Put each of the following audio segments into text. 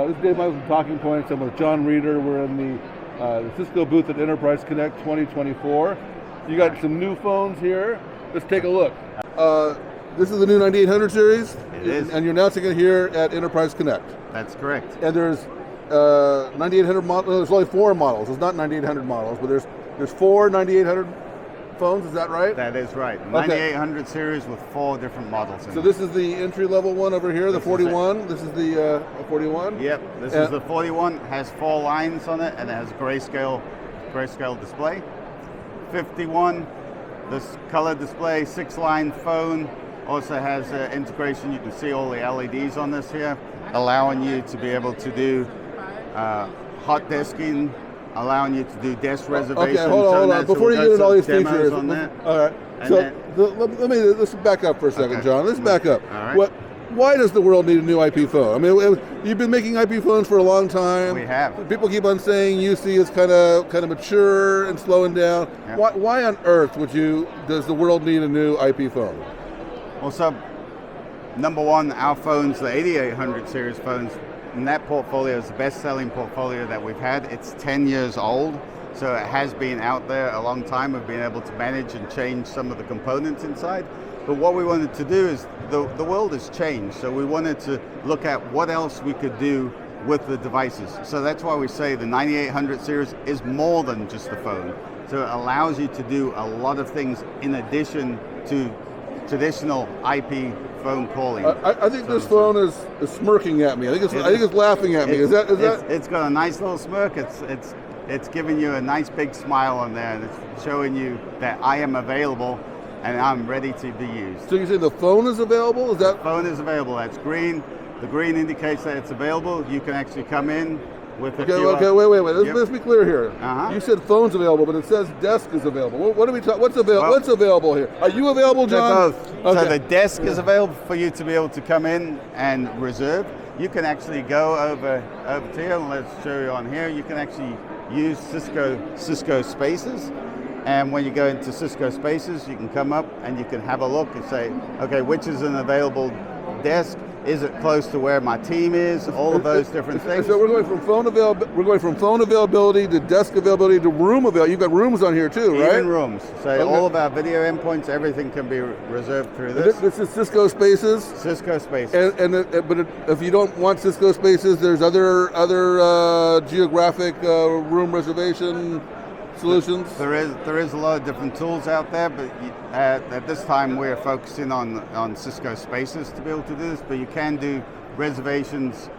This is Dave Michels from Talking Points. I'm with John Reeder. We're in the Cisco booth at Enterprise Connect 2024. You got some new phones here. Let's take a look. This is the new 9800 series. It is. And you're announcing it here at Enterprise Connect. That's correct. And there's 9800 models. There's only 4 models. There's not 9800 models, but there's 4 9800 phones. Is that right? That is right. 9800 series with 4 different models in it. So this is the entry-level one over here, the 41. This is the 41. Yep. This is the 41. Has 4 lines on it, and it has grayscale display. 51. This color display, 6-line phone. Also has integration. You can see all the LEDs on this here, allowing you to be able to do hot desking, allowing you to do desk reservations. Okay, hold on. Before you get into all these features, on that. All right. So let's back up for a second, John. Let's back up. All right. Why does the world need a new IP phone? I mean, you've been making IP phones for a long time. We have. People keep on saying UC is kind of mature and slowing down. Yep. Why on earth does the world need a new IP phone? Well, so number one, our phones, the 8800 series phones, and that portfolio is the best-selling portfolio that we've had. It's 10 years old, so it has been out there a long time. We've been able to manage and change some of the components inside. But what we wanted to do is, the world has changed, so we wanted to look at what else we could do with the devices. So that's why we say the 9800 series is more than just the phone. So it allows you to do a lot of things in addition to traditional IP phone calling. I think this phone is smirking at me. I think it's laughing at me. Is that? It's got a nice little smirk. It's giving you a nice big smile on there, and it's showing you that I am available and I'm ready to be used. So you say the phone is available? The phone is available. That's green. The green indicates that it's available. You can actually come in with the QR. Okay, wait. Let's be clear here. Uh-huh. You said phone's available, but it says desk is available. What are we talking? What's available here? Are you available, John? Both. Okay. So the desk is available for you to be able to come in and reserve. You can actually go over to here, and let's show you on here. You can actually use Cisco Spaces. And when you go into Cisco Spaces, you can come up and you can have a look and say, okay, which is an available desk? Is it close to where my team is? All of those different things. So we're going from phone availability to desk availability to room availability. You've got rooms on here too, right? Even rooms. So all of our video endpoints, everything can be reserved through this. This is Cisco Spaces. Cisco Spaces. But if you don't want Cisco Spaces, there's other geographic room reservation solutions. There is a lot of different tools out there, but at this time we're focusing on Cisco Spaces to be able to do this. But you can do reservations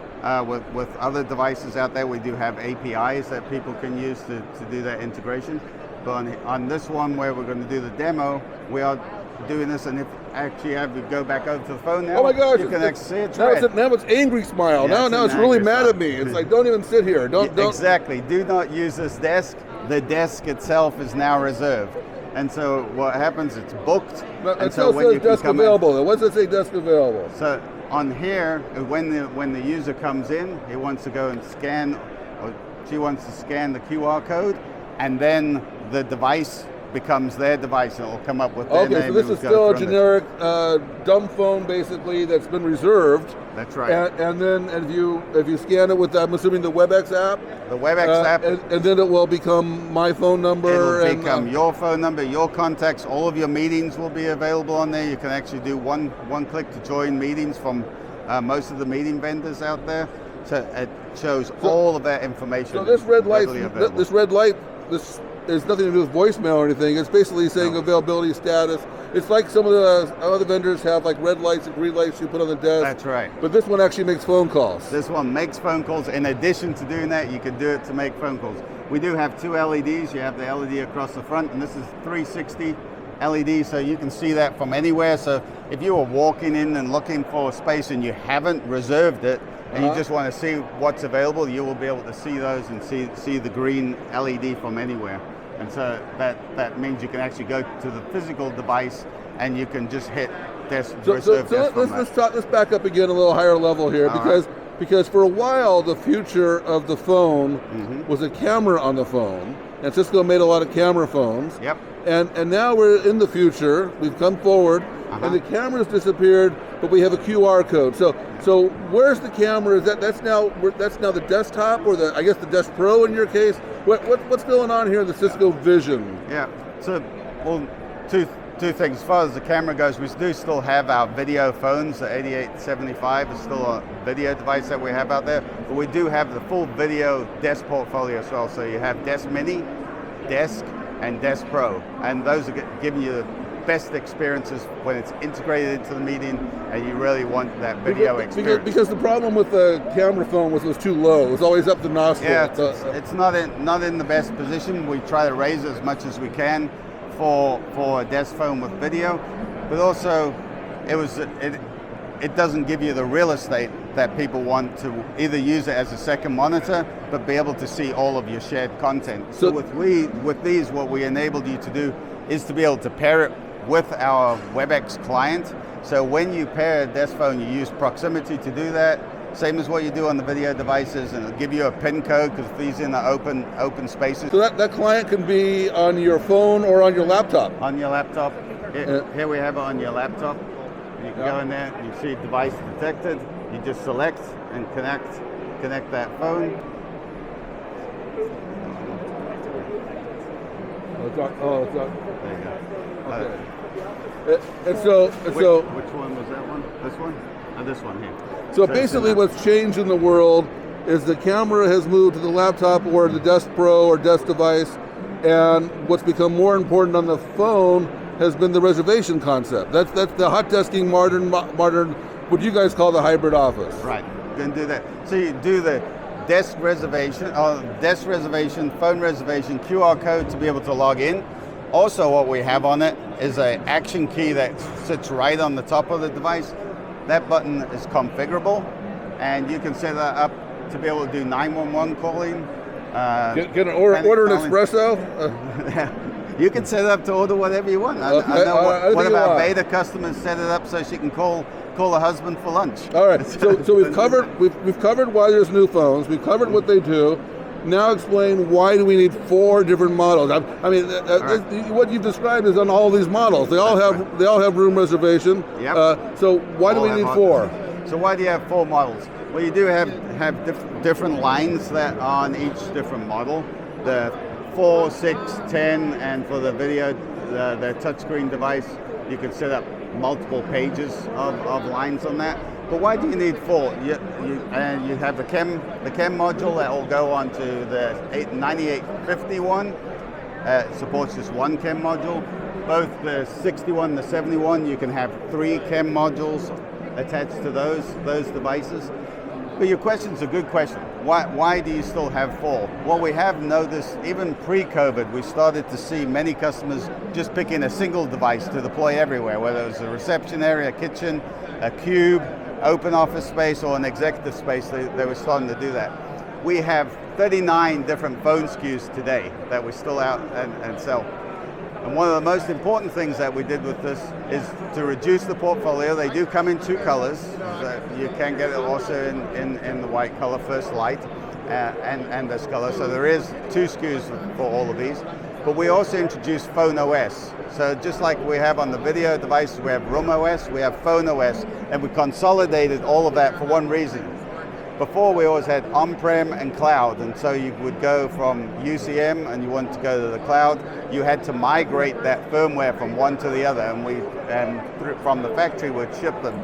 with other devices out there. We do have APIs that people can use to do that integration. But on this one where we're going to do the demo, we are doing this, and if actually have you go back over to the phone now, oh my gosh, you can actually see it. Now it's angry smile. Yeah, now it's really mad at me. It's like, don't even sit here. Don't. Exactly. Do not use this desk. The desk itself is now reserved. And so what happens, it's booked. But it still says desk available. What does it say desk available? So on here, when the user comes in, he wants to go and scan, or she wants to scan the QR code, and then the device becomes their device, and it will come up with their name. Okay, so this is still a generic dumb phone, basically, that's been reserved. That's right. And then if you scan it with, I'm assuming, the WebEx app. The WebEx app. And then it will become my phone number. It'll become your phone number, your contacts. All of your meetings will be available on there. You can actually do one click to join meetings from most of the meeting vendors out there. So it shows all of that information. So this red light, this there's nothing to do with voicemail or anything. It's basically saying availability status. It's like some of the other vendors have like red lights and green lights you put on the desk. That's right. But this one actually makes phone calls. This one makes phone calls. In addition to doing that, you can do it to make phone calls. We do have 2 LEDs. You have the LED across the front, and this is 360 LED, so you can see that from anywhere. So if you were walking in and looking for a space and you haven't reserved it, and you just want to see what's available, you will be able to see those and see the green LED from anywhere. And so that means you can actually go to the physical device and you can just hit reserve desk. Let's back up again a little higher level here, because for a while the future of the phone was a camera on the phone, and Cisco made a lot of camera phones. Yep. And now we're in the future. We've come forward, and the camera's disappeared, but we have a QR code. So where's the camera? That's now the desktop, or I guess the Desk Pro in your case? What's going on here in the Cisco Vision? Yeah. So, well, two things. As far as the camera goes, we do still have our video phones. The 8875 is still a video device that we have out there, but we do have the full video desk portfolio as well. So you have Desk Mini, Desk, and Desk Pro, and those are giving you the best experiences when it's integrated into the meeting and you really want that video experience. Because the problem with the camera phone was it was too low. It was always up the nostril. Yeah, it's not in the best position. We try to raise it as much as we can for a desk phone with video, but also it doesn't give you the real estate that people want to either use it as a second monitor, but be able to see all of your shared content. So with these, what we enabled you to do is to be able to pair it with our WebEx client. So when you pair a desk phone, you use proximity to do that, same as what you do on the video devices, and it'll give you a PIN code because these are in the open spaces. So that client can be on your phone or on your laptop? On your laptop. Here we have it on your laptop. You can go in there, you see device detected, you just select and connect that phone. It's on. There you go. Okay. Which one was that one? This one? Or this one here? So basically what's changed in the world is the camera has moved to the laptop or the Desk Pro or desk device, and what's become more important on the phone has been the reservation concept. That's the hot desking modern, what you guys call the hybrid office. Right, then do that. So you do the desk reservation, phone reservation, QR code to be able to log in. Also what we have on it is an action key that sits right on the top of the device. That button is configurable, and you can set that up to be able to do 911 calling. Get an order an espresso? You can set it up to order whatever you want. I know one of our beta customers set it up so she can call her husband for lunch. All right. So we've covered why there's new phones. We've covered what they do. Now explain why do we need 4 different models? What you've described is on all these models. They all have room reservation. Yep. So why do we need 4? So why do you have 4 models? Well, you do have different lines that are on each different model. The 4, 6, 10, and for the video, the touchscreen device, you can set up multiple pages of lines on that. But why do you need 4? You have the chem module that will go onto the 9851. Supports just 1 chem module. Both the 61 and the 71, you can have 3 chem modules attached to those devices. But your question's a good question. Why do you still have 4? Well, we have noticed, even pre-COVID, we started to see many customers just picking a single device to deploy everywhere, whether it was a reception area, a kitchen, a cube, open office space, or an executive space. They were starting to do that. We have 39 different phone SKUs today that we still out and sell. And one of the most important things that we did with this is to reduce the portfolio. They do come in 2 colors. So you can get it also in the white color, First Light, and this color. So there is 2 SKUs for all of these. But we also introduced Phone OS. So just like we have on the video devices, we have Room OS, we have Phone OS, and we consolidated all of that for one reason. Before we always had on-prem and cloud, and so you would go from UCM and you want to go to the cloud, you had to migrate that firmware from one to the other, and from the factory would ship them.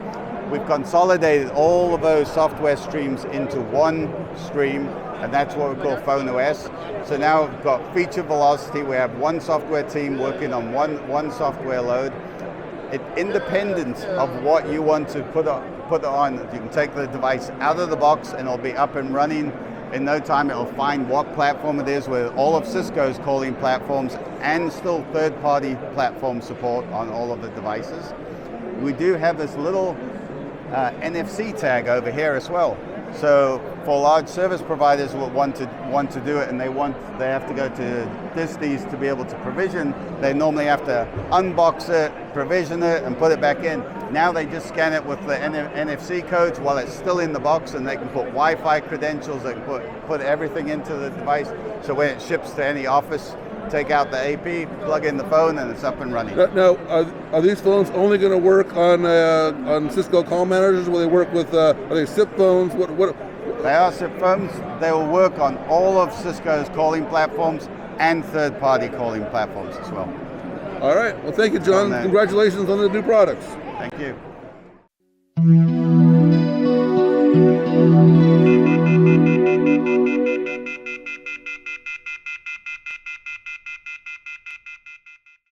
We've consolidated all of those software streams into one stream, and that's what we call Phone OS. So now we've got feature velocity. We have one software team working on one software load. Independent of what you want to put on, you can take the device out of the box and it'll be up and running in no time. It'll find what platform it is, with all of Cisco's calling platforms and still third-party platform support on all of the devices. We do have this little NFC tag over here as well. So for large service providers who want to do it, and they have to go to disties to be able to provision, they normally have to unbox it, provision it, and put it back in. Now they just scan it with the NFC codes while it's still in the box, and they can put Wi-Fi credentials, they can put everything into the device. So when it ships to any office take out the AP, plug in the phone, and it's up and running. Now, are these phones only going to work on Cisco call managers? Will they work with, are they SIP phones? What? They are SIP phones. They will work on all of Cisco's calling platforms and third-party calling platforms as well. All right. Well, thank you, John. Congratulations on the new products. Thank you.